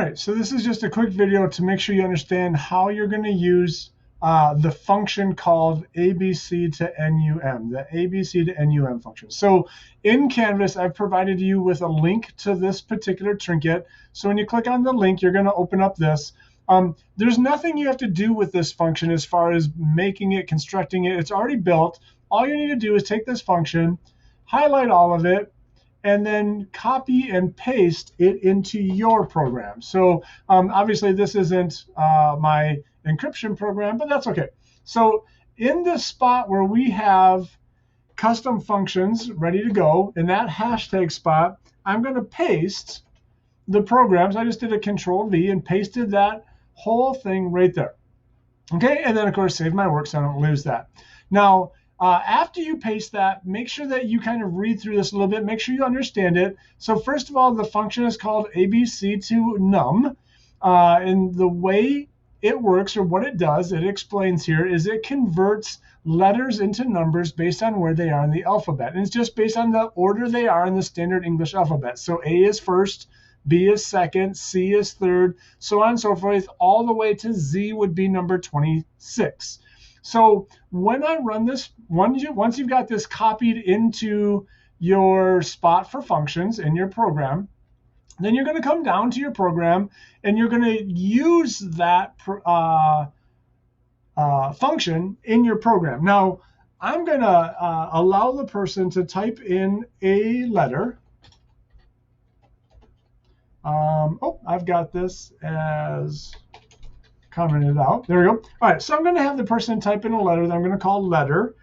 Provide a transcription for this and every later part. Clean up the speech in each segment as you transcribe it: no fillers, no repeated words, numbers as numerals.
All right, so this is just a quick video to make sure you understand how you're going to use the function called ABC to NUM, the ABC to NUM function. So in Canvas, I've provided you with a link to this particular trinket. So when you click on the link, you're going to open up this. There's nothing you have to do with this function as far as making it, constructing it. It's already built. All you need to do is take this function, highlight all of it, and then copy and paste it into your program. So obviously this isn't my encryption program, but that's okay. So in the spot where we have custom functions ready to go, in that hashtag spot, I'm going to paste the programs. I just did a Control V and pasted that whole thing right there. Okay, and then of course save my work so I don't lose that. Now, after you paste that, make sure that you kind of read through this a little bit, make sure you understand it. So first of all, the function is called ABC to num. And the way it works, or what it does, it explains here, is it converts letters into numbers based on where they are in the alphabet. And it's just based on the order they are in the standard English alphabet. So A is first, B is second, C is third, so on and so forth, all the way to Z would be number 26. So when I run this, once you've got this copied into your spot for functions in your program, then you're going to come down to your program and you're going to use that function in your program. Now, I'm going to allow the person to type in a letter. I've got this as commented out. There we go. All right, so I'm going to have the person type in a letter that I'm going to call letter.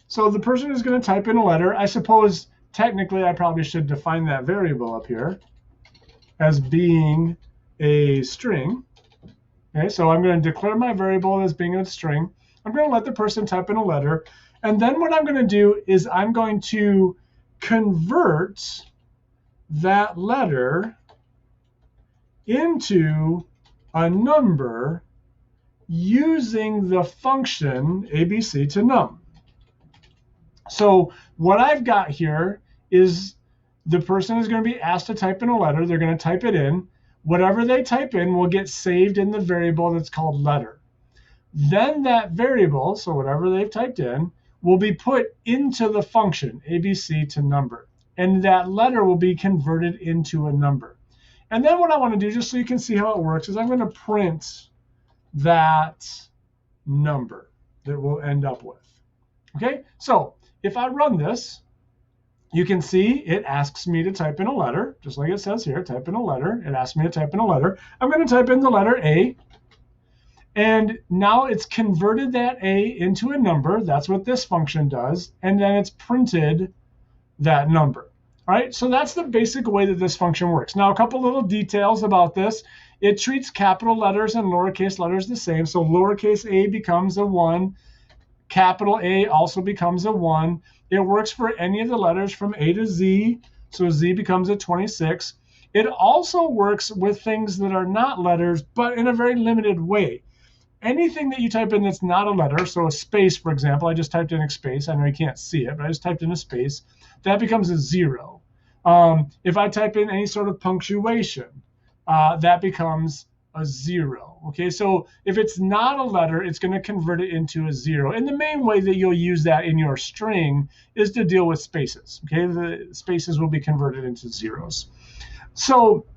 So the person is going to type in a letter. I suppose technically I probably should define that variable up here as being a string. Okay, so I'm going to declare my variable as being a string. I'm going to let the person type in a letter. And then what I'm going to do is I'm going to convert that letter into a number using the function ABC to num. So what I've got here is the person is going to be asked to type in a letter. They're going to type it in. Whatever they type in will get saved in the variable that's called letter. Then that variable, so whatever they've typed in, will be put into the function ABC to number. And that letter will be converted into a number. And then what I want to do, just so you can see how it works, is I'm going to print that number that we'll end up with. Okay, so if I run this, you can see it asks me to type in a letter, just like it says here, type in a letter. It asks me to type in a letter. I'm going to type in the letter A. And now it's converted that A into a number. That's what this function does. And then it's printed that number. All right, so that's the basic way that this function works. Now, a couple little details about this. It treats capital letters and lowercase letters the same. So lowercase a becomes a 1. Capital A also becomes a 1. It works for any of the letters from A to Z. So Z becomes a 26. It also works with things that are not letters, but in a very limited way. Anything that you type in that's not a letter, so a space, for example, I just typed in a space. I know you can't see it, but I just typed in a space. That becomes a 0. If I type in any sort of punctuation, that becomes a 0. Okay, so if it's not a letter, it's going to convert it into a 0. And the main way that you'll use that in your string is to deal with spaces. Okay, the spaces will be converted into zeros. So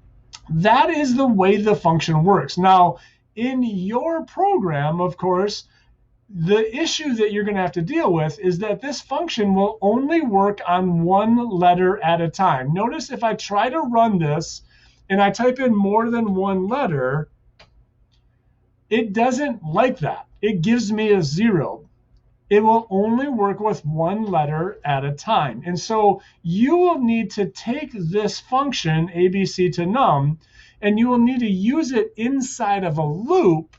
that is the way the function works. Now, in your program, of course, the issue that you're going to have to deal with is that this function will only work on one letter at a time. Notice if I try to run this and I type in more than one letter, it doesn't like that. It gives me a 0. It will only work with one letter at a time. And so you will need to take this function, ABC to num, and you will need to use it inside of a loop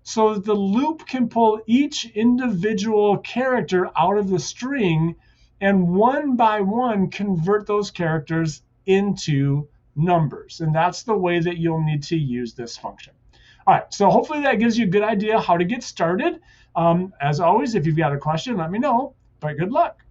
so that the loop can pull each individual character out of the string and one by one convert those characters into numbers. And that's the way that you'll need to use this function. All right, so hopefully that gives you a good idea how to get started. As always, if you've got a question, let me know. but good luck.